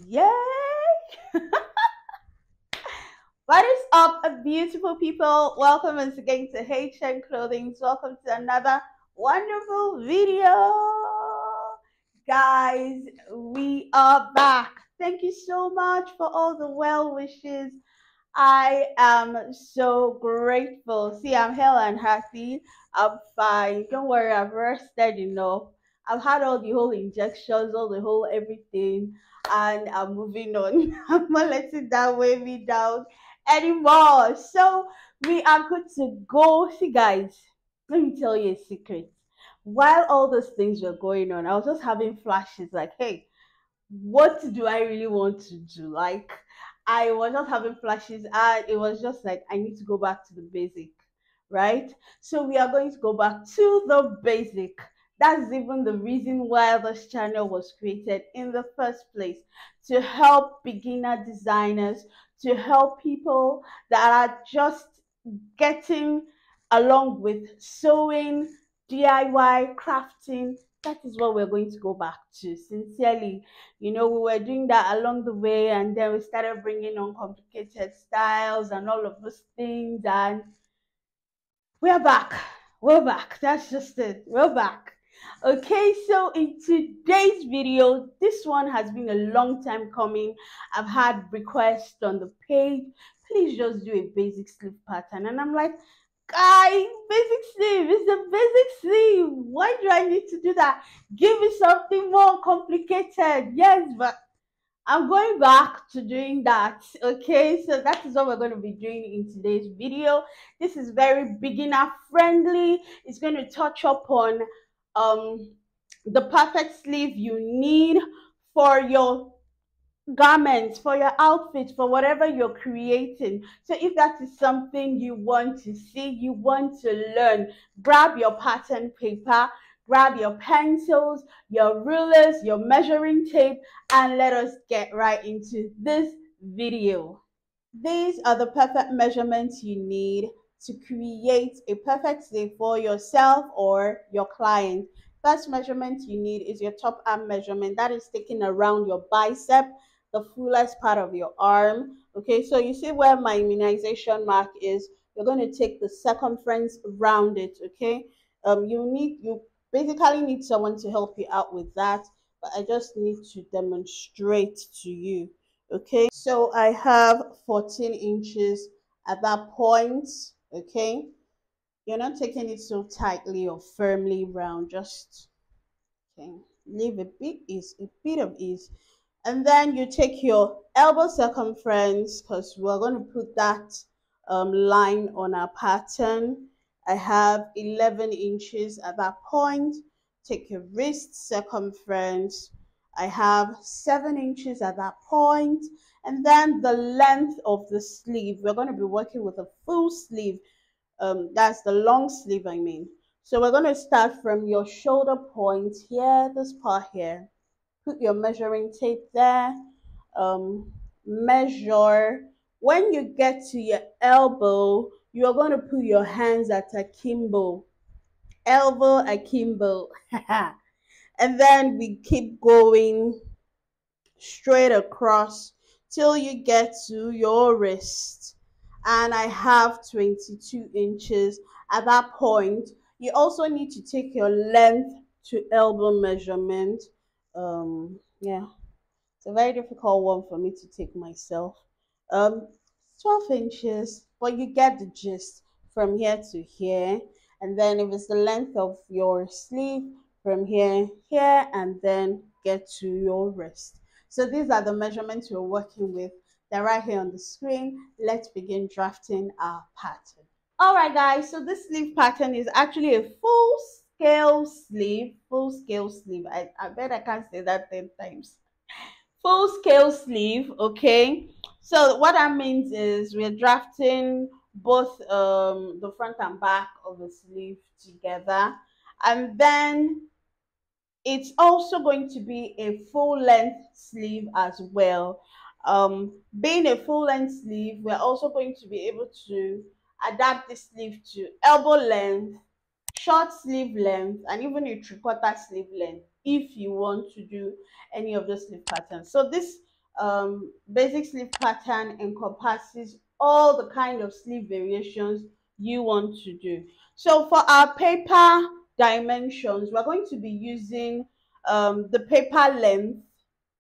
Yay! What is up, beautiful people? Welcome once again to HN Clothing. Welcome to another wonderful video. Guys, we are back. Thank you so much for all the well wishes. I am so grateful. See, I'm hell and happy. I'm fine. Don't worry, I've rested enough. I've had all the whole injections, all the whole everything, and I'm moving on. I'm not letting that weigh me down anymore. So we are good to go. See, guys, let me tell you a secret. While all those things were going on, I was just having flashes like, hey, what do I really want to do? Like, I was just having flashes, and it was just like, I need to go back to the basic, right? So, we are going to go back to the basic. That's even the reason why this channel was created in the first place, to help beginner designers, to help people that are just getting along with sewing, DIY, crafting. That is what we're going to go back to. Sincerely, we were doing that along the way, and then we started bringing on complicated styles and all of those things, and we're back. We're back. That's just it. We're back. Okay, so in today's video, this one has been a long time coming. I've had requests on the page. Please just do a basic sleeve pattern. And I'm like, guys, basic sleeve is the basic sleeve. Why do I need to do that? Give me something more complicated. Yes, but I'm going back to doing that. Okay, so that is what we're going to be doing in today's video. This is very beginner friendly. It's going to touch upon um the perfect sleeve you need for your garments, for your outfit, for whatever you're creating. So if that is something you want to see, you want to learn, grab your pattern paper, grab your pencils, your rulers, your measuring tape, and let us get right into this video. These are the perfect measurements you need to create a perfect sleeve for yourself or your client. First measurement you need is your top arm measurement. That is taken around your bicep, the fullest part of your arm. Okay, so you see where my immunization mark is. You're going to take the circumference around it. Okay, you basically need someone to help you out with that, but I just need to demonstrate to you. Okay, so I have 14 inches at that point. Okay, you're not taking it so tightly or firmly round, just okay, leave a bit of ease. And then you take your elbow circumference, because we're going to put that line on our pattern. I have 11 inches at that point. Take your wrist circumference. I have 7 inches at that point. And then the length of the sleeve, we're going to be working with a full sleeve. That's the long sleeve, I mean. So we're going to start from your shoulder point here, this part here. Put your measuring tape there. Measure. When you get to your elbow, you're going to put your hands at akimbo. Elbow akimbo. And then we keep going straight across till you get to your wrist. And I have 22 inches at that point. You also need to take your length to elbow measurement. Yeah, it's a very difficult one for me to take myself. um 12 inches, but you get the gist from here to here. And then if it's the length of your sleeve, from here and then get to your wrist. So these are the measurements we're working with. They're right here on the screen. Let's begin drafting our pattern. All right, guys, so this sleeve pattern is actually a full scale sleeve. I bet I can't say that 10 times. Full scale sleeve. Okay, so what that means is we're drafting both the front and back of the sleeve together, and then it's also going to be a full length sleeve as well. Being a full length sleeve, we're also going to be able to adapt the sleeve to elbow length, short sleeve length, and even a 3/4 sleeve length if you want to do any of the sleeve patterns. So this basic sleeve pattern encompasses all the kind of sleeve variations you want to do. So for our paper dimensions, we're going to be using the paper length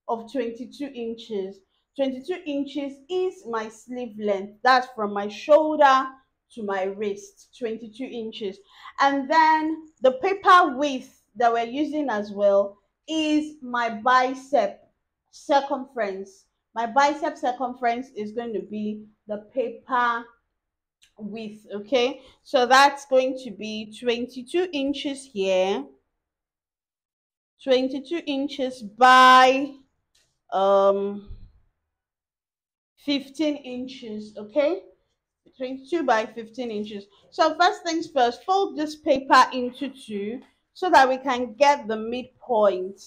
of 22 inches. 22 inches is my sleeve length. That's from my shoulder to my wrist, 22 inches. And then the paper width that we're using as well is my bicep circumference. My bicep circumference is going to be the paper width, okay? So that's going to be 22 inches here, 22 inches by um 15 inches, okay? 22 by 15 inches. So first things first, fold this paper into two so that we can get the midpoint,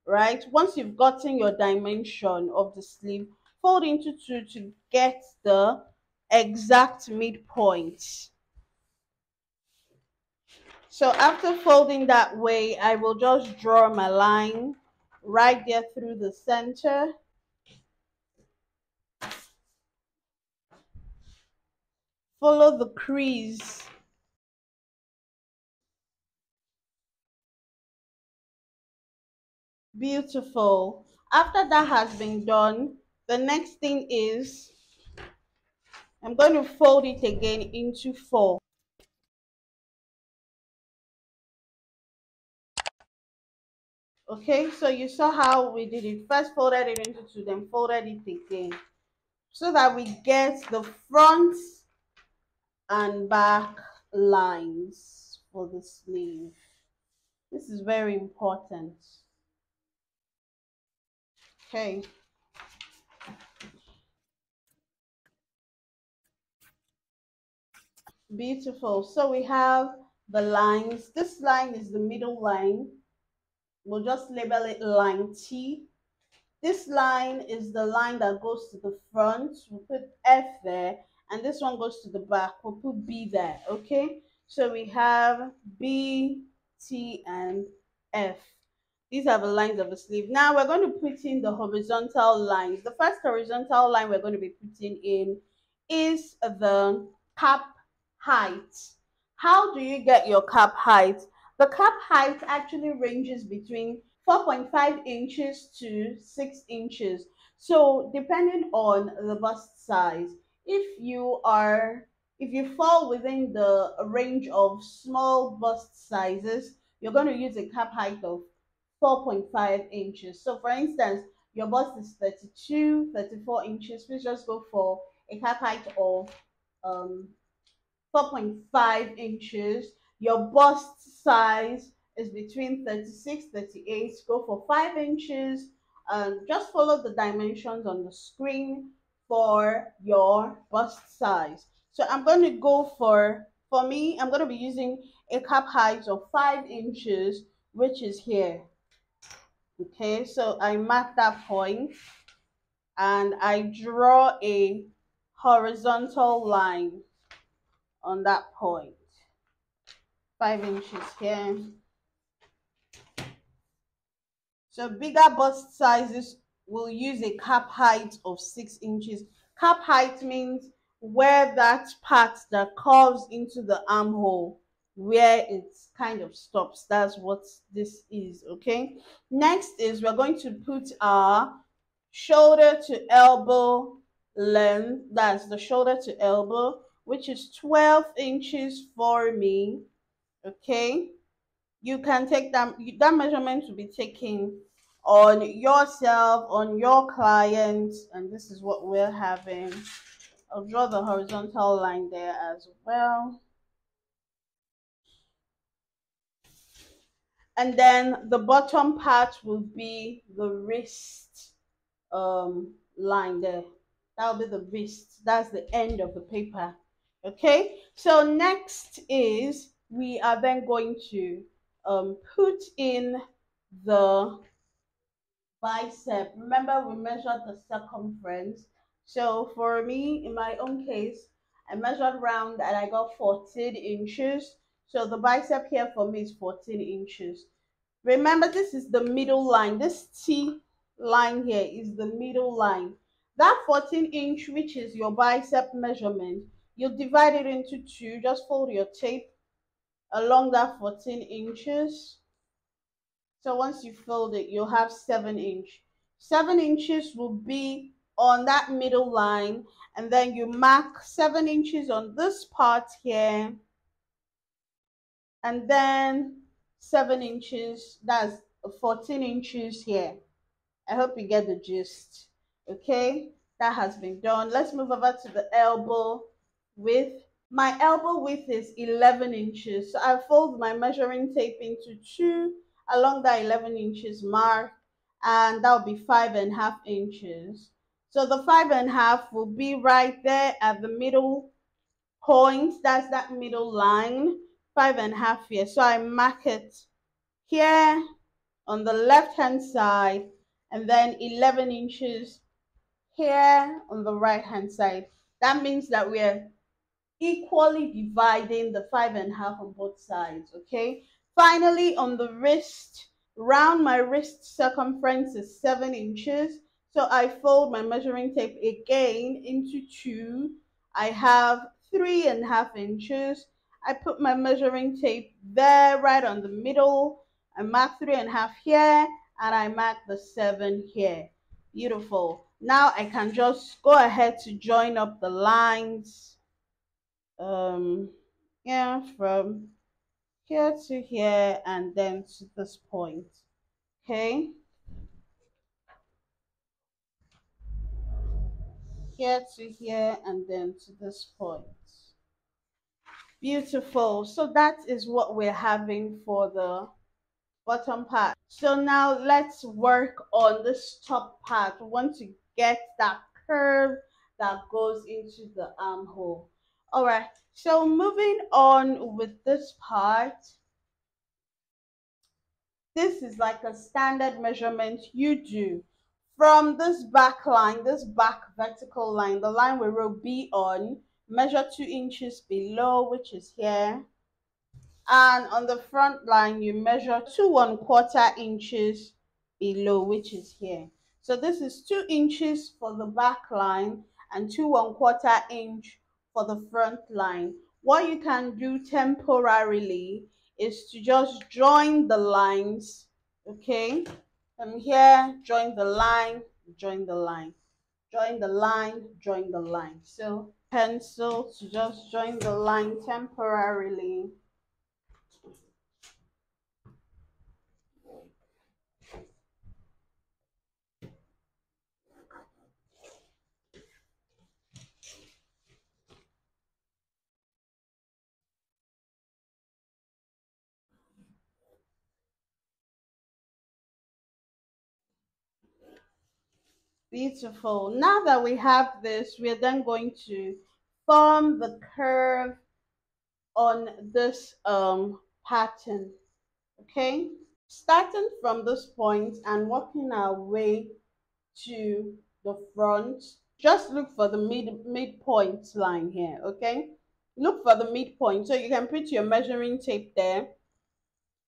right? Once you've gotten your dimension of the sleeve, fold into two to get the exact midpoint. So after folding that way, I will just draw my line right there through the center. Follow the crease. Beautiful. After that has been done, the next thing is I'm going to fold it again into four. Okay, so you saw how we did it. First folded it into two, then folded it again. So that we get the front and back lines for the sleeve. This is very important. Okay. Beautiful. So we have the lines. This line is the middle line. We'll just label it line T. This line is the line that goes to the front. We'll put F there. And this one goes to the back. We'll put B there. Okay. So we have B, T, and F. These are the lines of the sleeve. Now we're going to put in the horizontal lines. The first horizontal line we're going to be putting in is the cap height. How do you get your cap height? The cap height actually ranges between 4.5 inches to 6 inches. So depending on the bust size, if you fall within the range of small bust sizes, you're going to use a cap height of 4.5 inches. So for instance, your bust is 32, 34 inches. Please just go for a cap height of um, 4.5 inches. Your bust size is between 36, 38. Go for 5 inches. Just follow the dimensions on the screen for your bust size. So I'm going to go for me, I'm going to be using a cap height of 5 inches, which is here. Okay, so I mark that point and I draw a horizontal line on that point. 5 inches here. So bigger bust sizes will use a cap height of 6 inches. Cap height means where that part that curves into the armhole, where it kind of stops. That's what this is, okay? Next is we're going to put our shoulder to elbow length. That's the shoulder to elbow, which is 12 inches for me, okay? You can take that measurement to be taken on yourself, on your client, and this is what we're having. I'll draw the horizontal line there as well. And then the bottom part will be the wrist line there. That will be the wrist. That's the end of the paper. Okay, so next is we are then going to put in the bicep. Remember, we measured the circumference. So for me, in my own case, I measured round and I got 14 inches. So the bicep here for me is 14 inches. Remember, this is the middle line. This T line here is the middle line. That 14 inch, which is your bicep measurement, you'll divide it into two. Just fold your tape along that 14 inches. So once you fold it, you'll have 7 inch. 7 inches will be on that middle line, and then you mark 7 inches on this part here, and then 7 inches, that's 14 inches here. I hope you get the gist. Okay, that has been done. Let's move over to the elbow width. My elbow width is 11 inches. So I fold my measuring tape into two along that 11 inches mark, and that will be 5.5 inches. So the 5.5 will be right there at the middle point. That's that middle line, 5.5 here. So I mark it here on the left hand side, and then 11 inches here on the right hand side. That means that we're equally dividing the 5.5 on both sides. Okay, finally on the wrist, round my wrist circumference is 7 inches. So I fold my measuring tape again into two. I have 3.5 inches. I put my measuring tape there right on the middle. I mark 3.5 here, and I mark the 7 here. Beautiful. Now I can just go ahead to join up the lines. um yeah, from here to here and then to this point. Okay, here to here and then to this point. Beautiful. So that is what we're having for the bottom part. So now let's work on this top part. We want to get that curve that goes into the armhole. All right, so moving on with this part, this is like a standard measurement you do from this back line, this back vertical line, the line we will be on. Measure 2 inches below, which is here, and on the front line you measure 2 1/4 inches below, which is here. So this is 2 inches for the back line and 2 1/4 inch for the front line. What you can do temporarily is to just join the lines. Okay, from here, join the line, join the line, join the line, join the line. So pencil to just join the line temporarily. Beautiful. Now that we have this, we're then going to form the curve on this pattern. Okay, starting from this point and working our way to the front. Just look for the midpoint line here. Okay, look for the midpoint, so you can put your measuring tape there.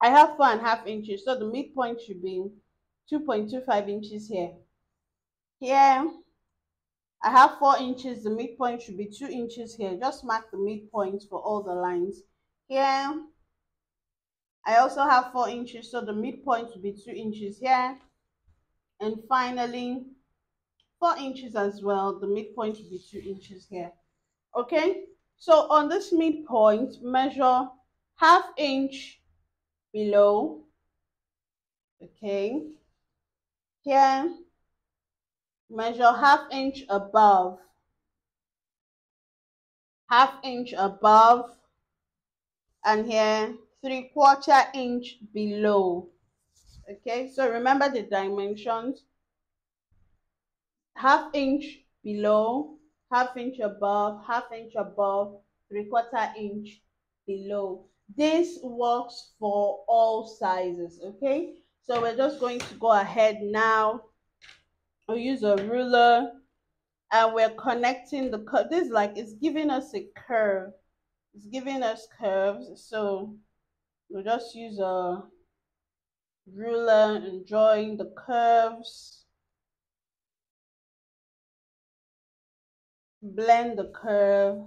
I have 4.5 inches, so the midpoint should be 2.25 inches here. Here I have 4 inches, the midpoint should be 2 inches here. Just mark the midpoint for all the lines. Here I also have 4 inches, so the midpoint will be 2 inches here. And finally 4 inches as well, the midpoint will be 2 inches here. Okay, so on this midpoint, measure half inch below. Okay, here measure half inch above, half inch above, and here 3/4 inch below. Okay, so remember the dimensions: half inch below, half inch above, half inch above, 3/4 inch below. This works for all sizes. Okay, so we're just going to go ahead now. We'll use a ruler, and we're connecting the curve. This is like, it's giving us a curve, it's giving us curves. So we'll just use a ruler and drawing the curves. Blend the curve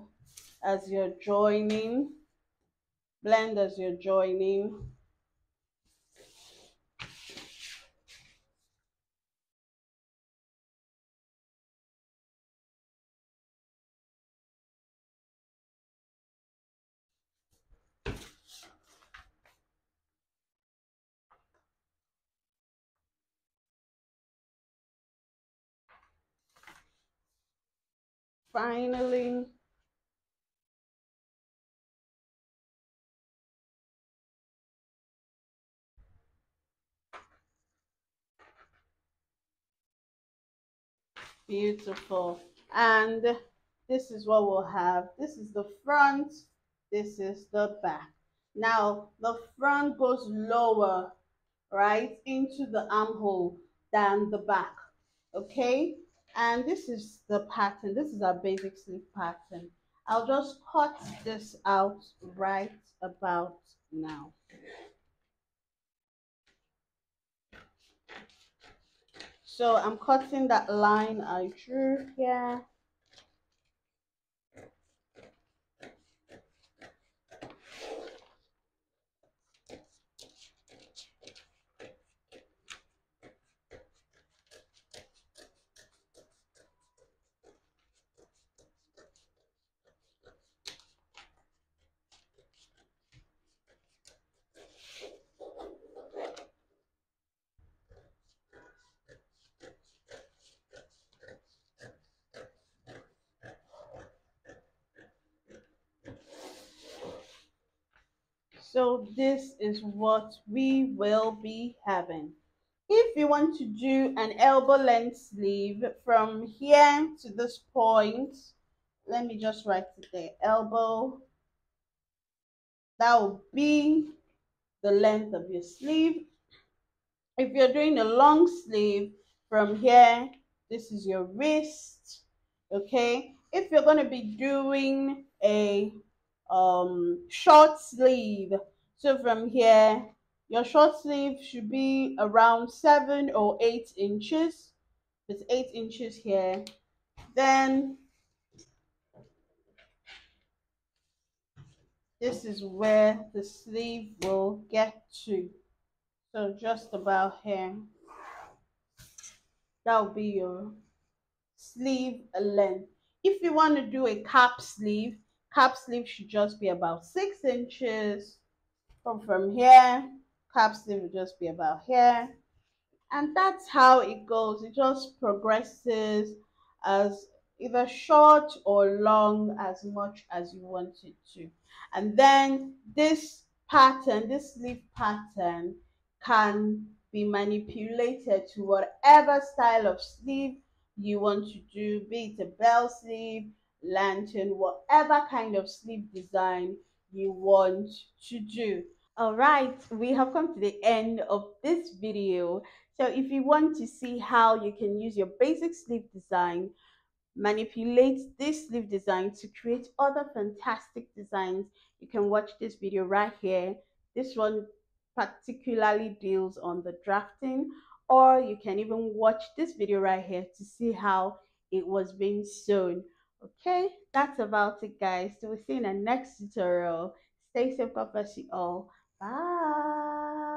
as you're joining. Blend as you're joining. Finally, beautiful. And this is what we'll have. This is the front, this is the back. Now, the front goes lower, right, into the armhole than the back, okay? And this is the pattern. This is our basic sleeve pattern. I'll just cut this out right about now. So I'm cutting that line I drew here. So this is what we will be having. If you want to do an elbow length sleeve from here to this point, let me just write it there, elbow, that will be the length of your sleeve. If you're doing a long sleeve from here, this is your wrist, okay? If you're going to be doing a short sleeve, so from here, your short sleeve should be around 7 or 8 inches. If it's 8 inches here, then this is where the sleeve will get to. So just about here, that will be your sleeve length. If you want to do a cap sleeve should just be about 6 inches. From here, cap sleeve will just be about here. And that's how it goes. It just progresses as either short or long as much as you want it to. And then this pattern, this sleeve pattern, can be manipulated to whatever style of sleeve you want to do, be it a bell sleeve, lantern, whatever kind of sleeve design you want to do. All right, we have come to the end of this video. So if you want to see how you can use your basic sleeve design, manipulate this sleeve design to create other fantastic designs, you can watch this video right here. This one particularly deals on the drafting, or you can even watch this video right here to see how it was being sewn. Okay, that's about it, guys. So we'll see you in the next tutorial. Stay safe. God bless you all. Bye.